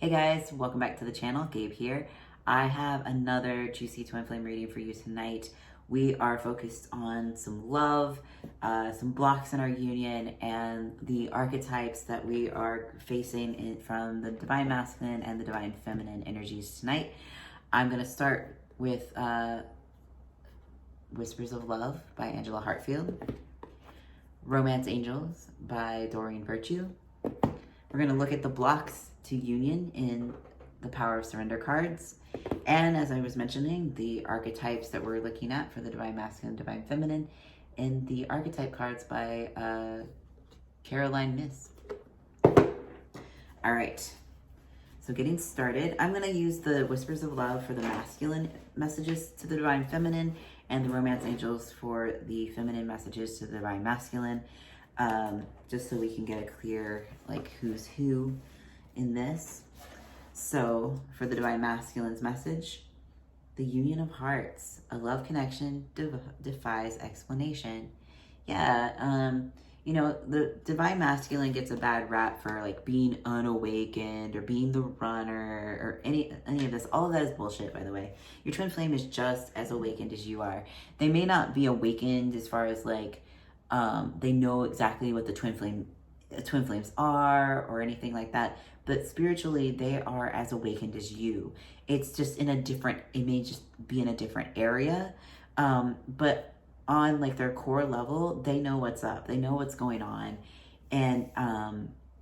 Hey guys, welcome back to the channel. Gabe here. I have another juicy twin flame reading for you tonight. We are focused on some love, some blocks in our union, and the archetypes that we are facing from the divine masculine and the divine feminine energies tonight. I'm going to start with Whispers of Love by Angela Hartfield, Romance Angels by Doreen Virtue. We're going to look at the blocks to union in the Power of Surrender cards. And as I was mentioning, the archetypes that we're looking at for the Divine Masculine, Divine Feminine in the archetype cards by Caroline Myss. All right. So getting started, I'm going to use the Whispers of Love for the masculine messages to the Divine Feminine and the Romance Angels for the feminine messages to the Divine Masculine. Just so we can get a clear, like, who's who in this. So for the Divine Masculine's message, the union of hearts, a love connection defies explanation. Yeah, you know, the Divine Masculine gets a bad rap for like being unawakened or being the runner or any of this. All of that is bullshit, by the way. Your twin flame is just as awakened as you are. They may not be awakened as far as like they know exactly what the twin flames are or anything like that, but spiritually they are as awakened as you. It's just in a different, it may just be in a different area, but on like their core level, they know what's up, they know what's going on. And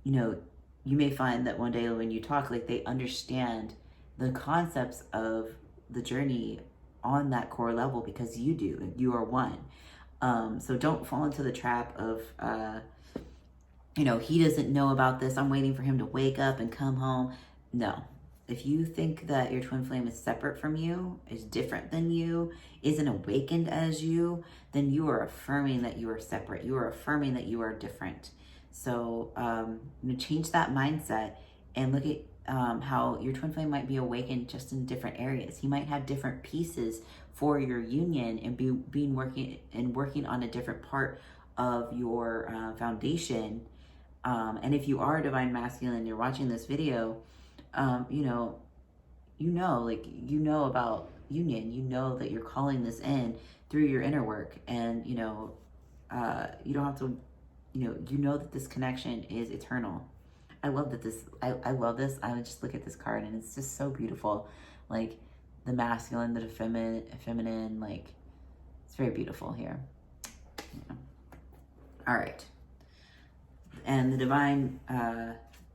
you know, you may find that one day when you talk, like they understand the concepts of the journey on that core level because you do, you are one. So don't fall into the trap of, you know, he doesn't know about this, I'm waiting for him to wake up and come home. No. If you think that your twin flame is separate from you, is different than you, isn't awakened as you, then you are affirming that you are separate. You are affirming that you are different. So change that mindset and look at how your twin flame might be awakened just in different areas. He might have different pieces for your union and working on a different part of your foundation. And if you are a divine masculine, you're watching this video, you know about union. You know that you're calling this in through your inner work, and you know, you don't have to, you know that this connection is eternal. I love that I love this. I would just look at this card and it's just so beautiful. Like the masculine, the feminine, like it's very beautiful here. Yeah. All right. And the divine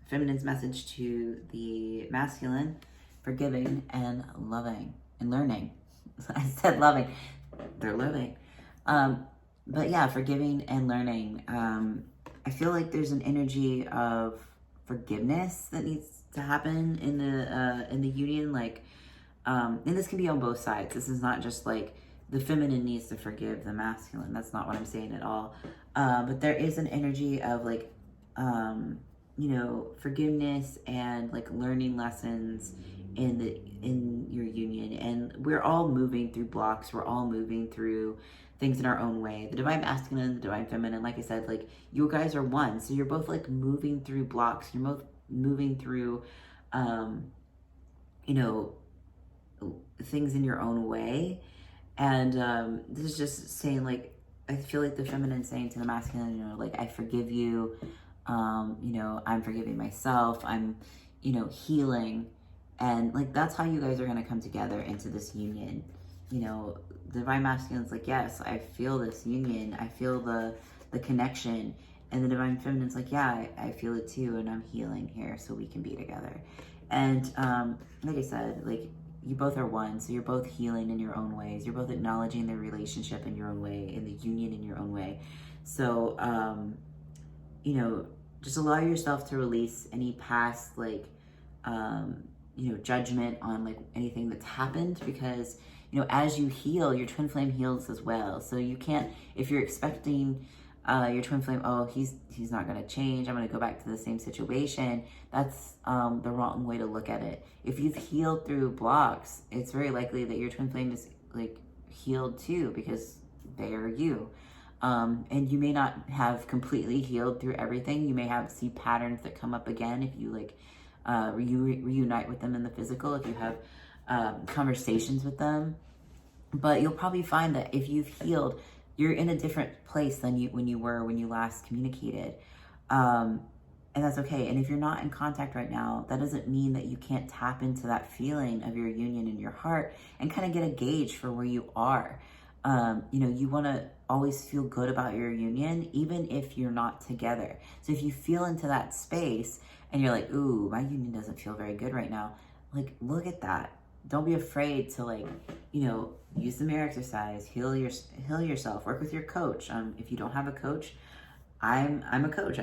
feminine's message to the masculine, forgiving and loving and learning. I said loving, they're living. But yeah, forgiving and learning. I feel like there's an energy of forgiveness that needs to happen in the union. Like, and this can be on both sides. This is not just like the feminine needs to forgive the masculine. That's not what I'm saying at all. But there is an energy of like, you know, forgiveness and like learning lessons in your union. And we're all moving through blocks. We're all moving through things in our own way. The divine masculine, the divine feminine, like I said, like you guys are one. So you're both like moving through blocks. You're both moving through, you know, things in your own way. And this is just saying, like, I feel like the feminine saying to the masculine, you know, like, I forgive you. You know, I'm forgiving myself. I'm, you know, healing. And like, that's how you guys are going to come together into this union. You know, the divine masculine's like, yes, I feel this union. I feel the connection. And the divine feminine's like, yeah, I feel it too. And I'm healing here so we can be together. And like I said, like, you both are one, so you're both healing in your own ways. You're both acknowledging the relationship in your own way, in the union in your own way. So, you know, just allow yourself to release any past, like, you know, judgment on, like, anything that's happened, because, you know, as you heal, your twin flame heals as well. So you can't, if you're expecting your twin flame, oh, he's not going to change, I'm going to go back to the same situation, that's the wrong way to look at it. If you've healed through blocks, it's very likely that your twin flame is like healed too, because they are you. And you may not have completely healed through everything. You may see patterns that come up again if you like reunite with them in the physical, if you have conversations with them. But you'll probably find that if you've healed, you're in a different place than when you were when you last communicated. And that's okay. And if you're not in contact right now, that doesn't mean that you can't tap into that feeling of your union in your heart and kind of get a gauge for where you are. You want to always feel good about your union, even if you're not together. So if you feel into that space and you're like, ooh, my union doesn't feel very good right now, like, look at that. Don't be afraid to use the mirror exercise, heal yourself, work with your coach. If you don't have a coach, I'm a coach.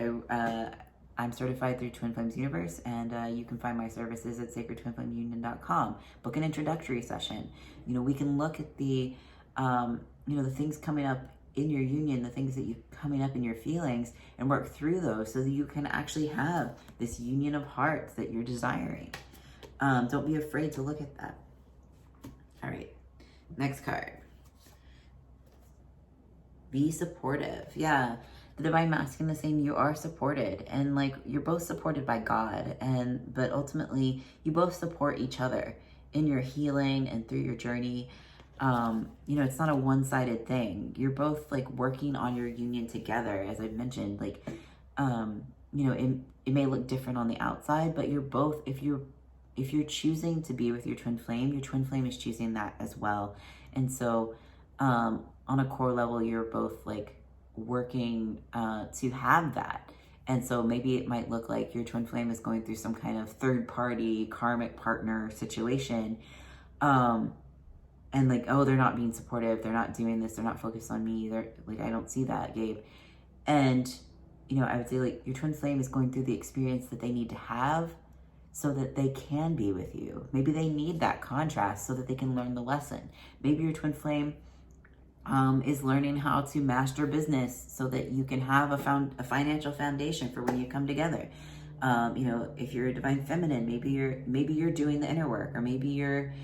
I'm certified through Twin Flames Universe, and you can find my services at sacredtwinflameunion.com. Book an introductory session. We can look at the things coming up in your union, the things that you coming up in your feelings, and work through those so that you can actually have this union of hearts that you're desiring. Don't be afraid to look at that. All right, next card. Be supportive. Yeah. The Divine Masculine is saying you are supported, and you're both supported by God, but ultimately you both support each other in your healing and through your journey. It's not a one-sided thing. You're both working on your union together, as I mentioned. It may look different on the outside, but you're both, if you're choosing to be with your twin flame is choosing that as well. And so on a core level, you're both working to have that. And so maybe it might look like your twin flame is going through some kind of third party karmic partner situation, and they're not being supportive, they're not doing this, they're not focused on me, they're I don't see that, Gabe. And I would say your twin flame is going through the experience that they need to have so that they can be with you. Maybe they need that contrast so that they can learn the lesson. Maybe your twin flame is learning how to master business so that you can have a financial foundation for when you come together. If you're a divine feminine, maybe you're doing the inner work, or maybe you're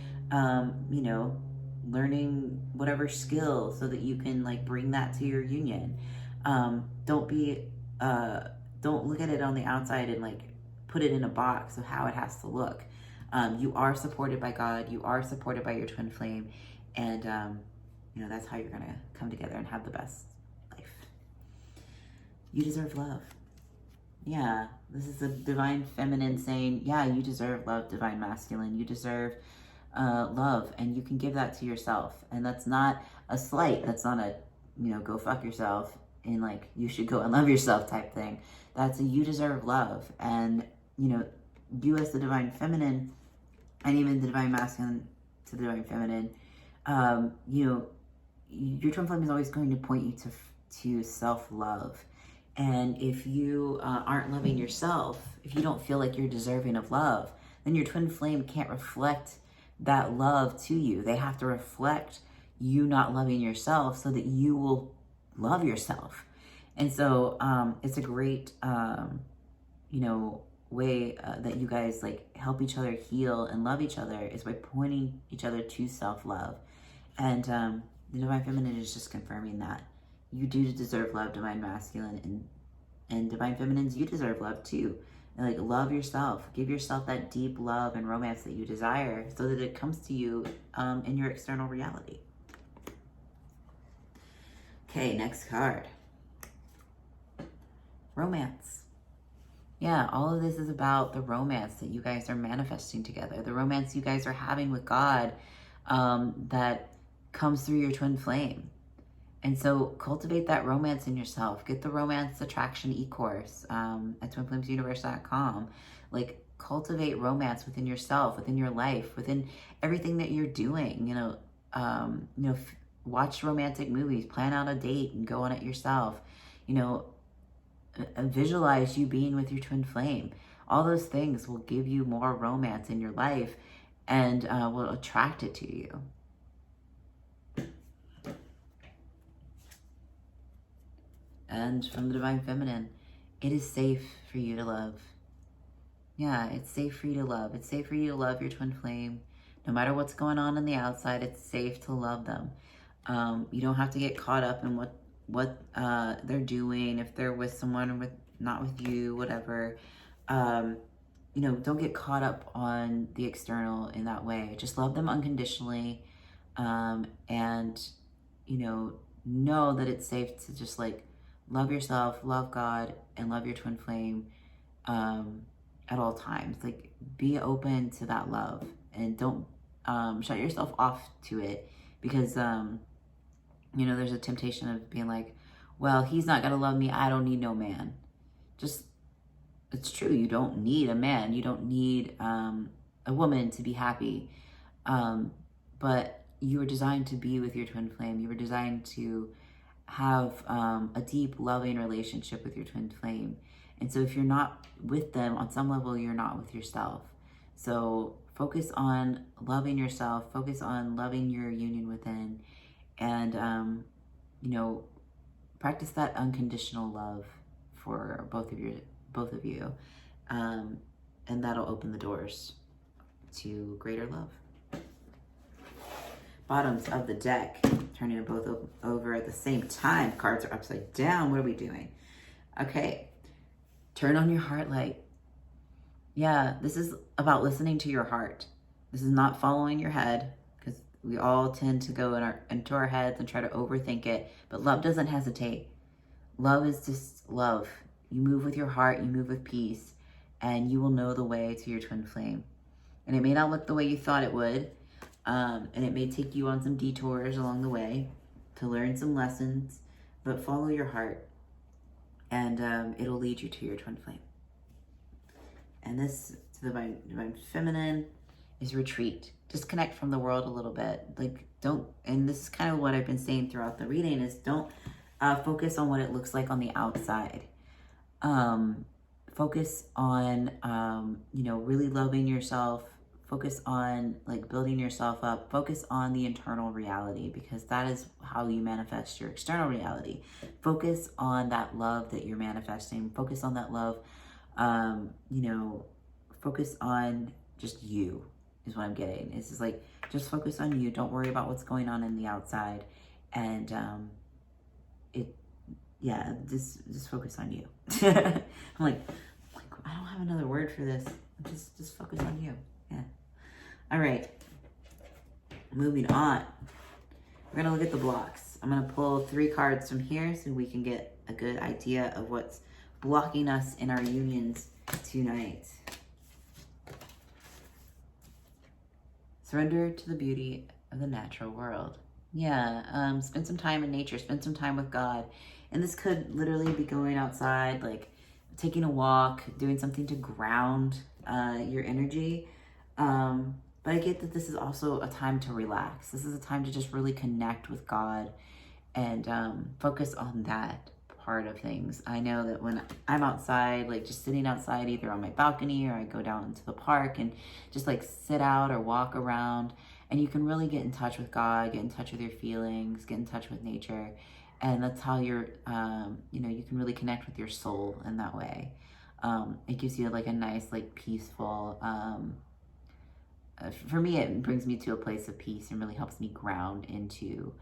learning whatever skill so that you can bring that to your union. Don't look at it on the outside and put it in a box of how it has to look. You are supported by God, you are supported by your twin flame, and that's how you're going to come together and have the best life. You deserve love. Yeah, this is the divine feminine saying, yeah, you deserve love, divine masculine. You deserve love, and you can give that to yourself. And that's not a slight. That's not a, go fuck yourself and you should go and love yourself type thing. That's a you deserve love. And, you as the divine feminine, and even the divine masculine to the divine feminine, your twin flame is always going to point you to self-love. And if you aren't loving yourself, if you don't feel like you're deserving of love, then your twin flame can't reflect that love to you. They have to reflect you not loving yourself so that you will love yourself. And so it's a great, way that you guys help each other heal and love each other is by pointing each other to self-love. And the divine feminine is just confirming that you do deserve love, divine masculine, and divine feminines, you deserve love too. And love yourself, give yourself that deep love and romance that you desire so that it comes to you in your external reality. Okay, next card. Romance. Yeah, all of this is about the romance that you guys are manifesting together, the romance you guys are having with God that comes through your twin flame. And so cultivate that romance in yourself. Get the Romance Attraction e-course at twinflamesuniverse.com. Cultivate romance within yourself, within your life, within everything that you're doing. Watch romantic movies, plan out a date and go on it yourself. Visualize you being with your twin flame. All those things will give you more romance in your life and will attract it to you. And from the divine feminine, it is safe for you to love. Yeah, it's safe for you to love. It's safe for you to love your twin flame. No matter what's going on the outside, it's safe to love them. You don't have to get caught up in what they're doing, if they're with someone or not with you, whatever. you know, don't get caught up on the external in that way. Just love them unconditionally, and, you know that it's safe to just like love yourself, love God, and love your twin flame at all times. Like, be open to that love, and don't shut yourself off to it, because you know, there's a temptation of being like, well, he's not gonna love me, I don't need no man. Just, it's true, you don't need a man, you don't need a woman to be happy, but you were designed to be with your twin flame. You were designed to have a deep, loving relationship with your twin flame. And so if you're not with them, on some level, you're not with yourself. So focus on loving yourself, focus on loving your union within, and, you know, practice that unconditional love for both of you. And that'll open the doors to greater love. Bottoms of the deck, turning them both over at the same time. Cards are upside down. What are we doing? Okay. Turn on your heart light. Yeah, this is about listening to your heart. This is not following your head, because we all tend to go into our heads and try to overthink it. But love doesn't hesitate. Love is just love. You move with your heart, you move with peace, and you will know the way to your twin flame. And it may not look the way you thought it would, and it may take you on some detours along the way to learn some lessons, but follow your heart, and it'll lead you to your twin flame. And this, to the divine feminine, is retreat. Disconnect from the world a little bit. Like, don't, and this is kind of what I've been saying throughout the reading, is don't focus on what it looks like on the outside. Focus on, you know, really loving yourself. Focus on like building yourself up. Focus on the internal reality, because that is how you manifest your external reality. Focus on that love that you're manifesting. Focus on that love. You know, focus on just you is what I'm getting. It's just like, just focus on you. Don't worry about what's going on in the outside. And, just focus on you. I'm like, I don't have another word for this. Just focus on you. Yeah. All right. Moving on. We're going to look at the blocks. I'm going to pull 3 cards from here so we can get a good idea of what's blocking us in our unions tonight. Surrender to the beauty of the natural world. Yeah, spend some time in nature, spend some time with God. And this could literally be going outside, like taking a walk, doing something to ground your energy. But I get that this is also a time to relax. This is a time to just really connect with God and focus on that part of things. I know that when I'm outside, like just sitting outside, either on my balcony or I go down into the park and just like sit out or walk around, and you can really get in touch with God, get in touch with your feelings, get in touch with nature. And that's how you're, you know, you can really connect with your soul in that way. It gives you like a nice, like peaceful, for me, it brings me to a place of peace and really helps me ground into,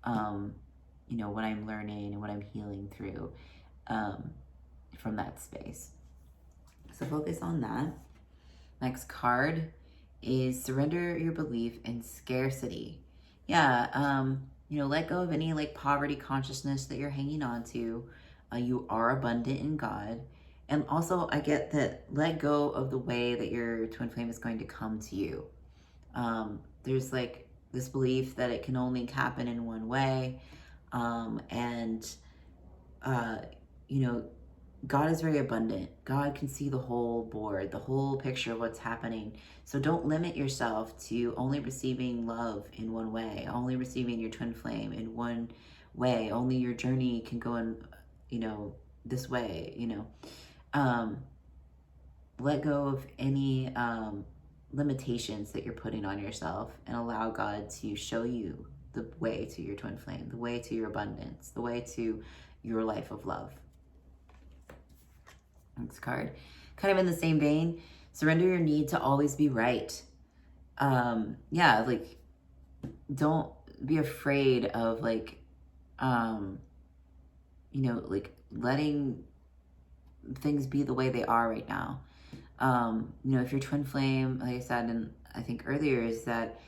you know, what I'm learning and what I'm healing through from that space. So focus on that. Next card is surrender your belief in scarcity. Yeah, you know, let go of any like poverty consciousness that you're hanging on to. You are abundant in God. And also, I get that let go of the way that your twin flame is going to come to you. There's like this belief that it can only happen in one way. You know, God is very abundant. God can see the whole board, the whole picture of what's happening. So don't limit yourself to only receiving love in one way, only receiving your twin flame in one way. Only your journey can go in, you know, this way, you know. Let go of any limitations that you're putting on yourself and allow God to show you the way to your twin flame, the way to your abundance, the way to your life of love. Next card, kind of in the same vein, surrender your need to always be right. Yeah, like don't be afraid of like, you know, like letting things be the way they are right now. You know, if your twin flame, like I said, and I think earlier, is that,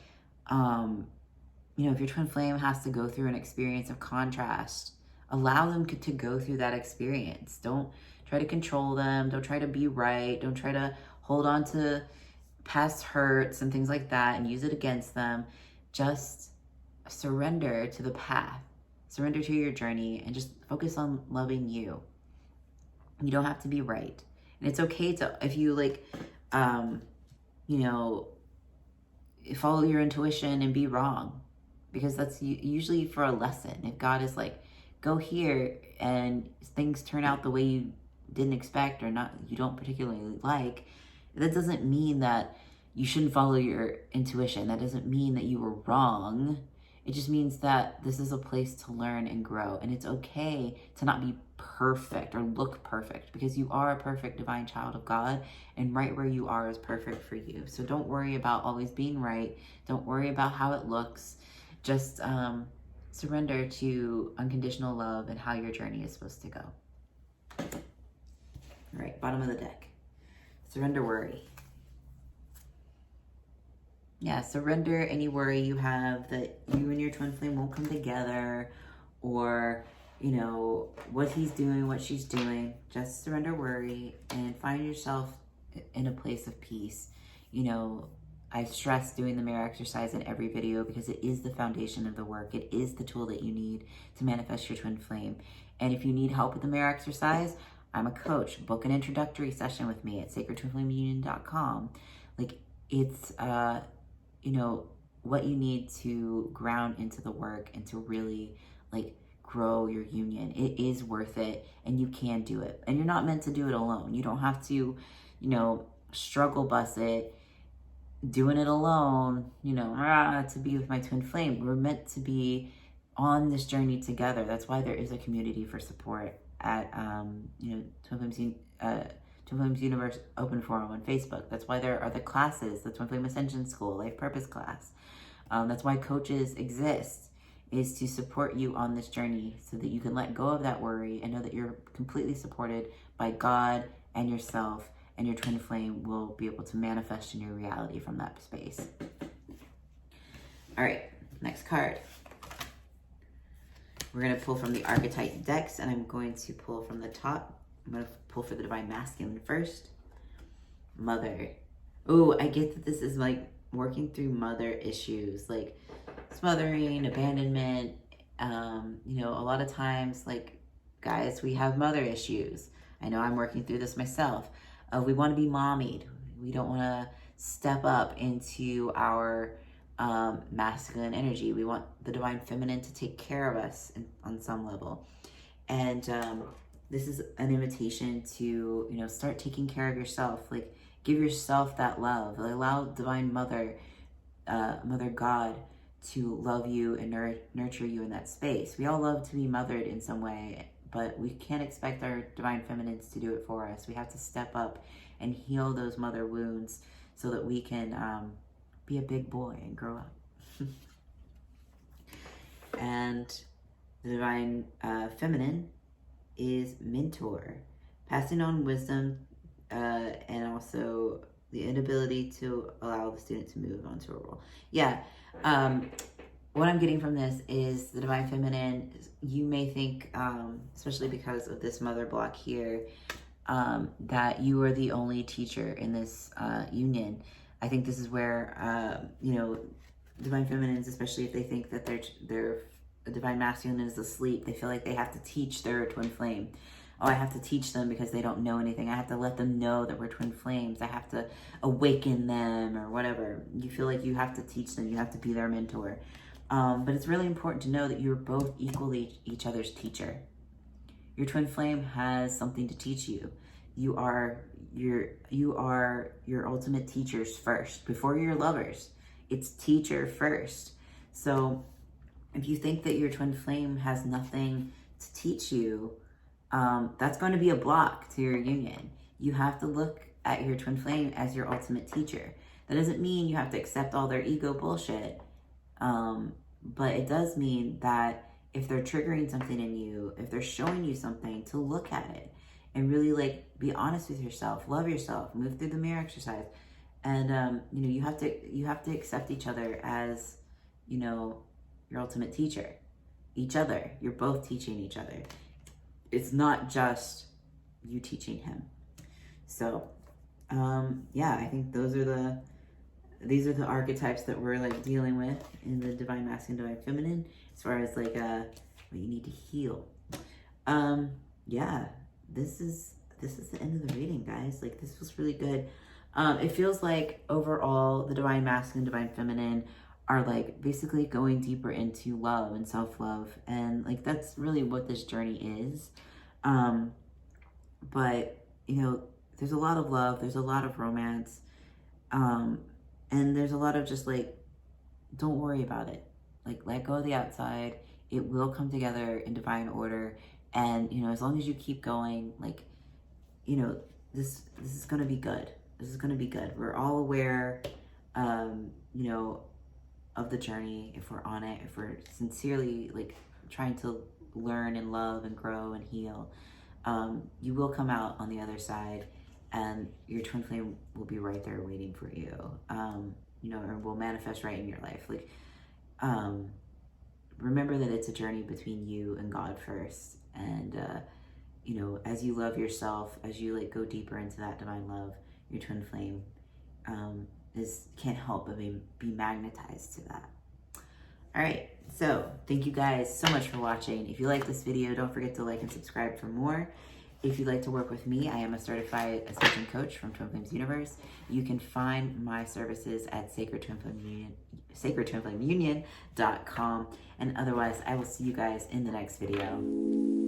you know, if your twin flame has to go through an experience of contrast, allow them to go through that experience. Don't try to control them. Don't try to be right. Don't try to hold on to past hurts and things like that and use it against them. Just surrender to the path. Surrender to your journey and just focus on loving you. You don't have to be right. And it's okay to, if you like, you know, follow your intuition and be wrong, because that's usually for a lesson. If God is like, go here, and things turn out the way you didn't expect or not, you don't particularly like, that doesn't mean that you shouldn't follow your intuition. That doesn't mean that you were wrong. It just means that this is a place to learn and grow. And it's okay to not be perfect or look perfect, because you are a perfect divine child of God, and right where you are is perfect for you. So don't worry about always being right. Don't worry about how it looks. Just surrender to unconditional love and how your journey is supposed to go. All right, bottom of the deck. Surrender worry. Yeah, surrender any worry you have that you and your twin flame won't come together, or, you know, what he's doing, what she's doing. Just surrender worry and find yourself in a place of peace. You know, I stress doing the mirror exercise in every video because it is the foundation of the work. It is the tool that you need to manifest your twin flame. And if you need help with the mirror exercise, I'm a coach. Book an introductory session with me at sacredtwinflameunion.com. Like, it's, you know, what you need to ground into the work and to really, like, grow your union. It is worth it, and you can do it. And you're not meant to do it alone. You don't have to, you know, struggle bus it, doing it alone, you know, to be with my twin flame. We're meant to be on this journey together. That's why there is a community for support at, you know, Twin Flames Universe Open Forum on Facebook. That's why there are the classes, the Twin Flame Ascension School, Life Purpose class. That's why coaches exist, is to support you on this journey so that you can let go of that worry and know that you're completely supported by God and yourself, and your twin flame will be able to manifest in your reality from that space. All right, next card. We're going to pull from the archetype decks, and I'm going to pull from the top. I'm going to pull for the divine masculine first. Mother. Oh, I get that this is like working through mother issues, like smothering, abandonment. You know, a lot of times, like, guys, we have mother issues. I know I'm working through this myself. We want to be mommied. We don't want to step up into our masculine energy. We want the divine feminine to take care of us on some level. And this is an invitation to, you know, start taking care of yourself. Like, give yourself that love. Allow divine mother, Mother God, to love you and nurture you in that space. We all love to be mothered in some way, but we can't expect our divine feminines to do it for us. We have to step up and heal those mother wounds so that we can be a big boy and grow up. And the divine feminine is mentor, passing on wisdom, and also the inability to allow the student to move on to a role. Yeah. What I'm getting from this is the divine feminine, you may think, especially because of this mother block here, that you are the only teacher in this union. I think this is where, you know, divine feminines, especially if they think that their divine masculine is asleep, they feel like they have to teach their twin flame. Oh, I have to teach them because they don't know anything. I have to let them know that we're twin flames. I have to awaken them or whatever. You feel like you have to teach them. You have to be their mentor. But it's really important to know that you're both equally each other's teacher. Your twin flame has something to teach you. You are your ultimate teachers first. Before your lovers, it's teacher first. So if you think that your twin flame has nothing to teach you, that's going to be a block to your union. You have to look at your twin flame as your ultimate teacher. That doesn't mean you have to accept all their ego bullshit. But it does mean that if they're triggering something in you, if they're showing you something, to look at it and really like be honest with yourself, love yourself, move through the mirror exercise. And you know, you have to accept each other as, you know, your ultimate teacher. Each other. You're both teaching each other. It's not just you teaching him. So yeah, I think these are the archetypes that we're like dealing with in the divine masculine, divine feminine, as far as like what you need to heal. Yeah, this is the end of the reading, guys. Like, this was really good. It feels like overall the divine masculine, divine feminine are like basically going deeper into love and self-love, and like that's really what this journey is. But you know, there's a lot of love, there's a lot of romance, and there's a lot of just like, don't worry about it. Like, let go of the outside. It will come together in divine order. And, you know, as long as you keep going, like, you know, this is going to be good. This is going to be good. We're all aware, you know, of the journey, if we're on it, if we're sincerely like trying to learn and love and grow and heal. You will come out on the other side, and your twin flame will be right there waiting for you, you know, or will manifest right in your life. Like, remember that it's a journey between you and God first. And, you know, as you love yourself, as you like go deeper into that divine love, your twin flame can't help but be magnetized to that. All right, so thank you guys so much for watching. If you like this video, don't forget to like and subscribe for more. If you'd like to work with me, I am a certified ascension coach from Twin Flames Universe. You can find my services at sacredtwinflameunion.com. And otherwise, I will see you guys in the next video.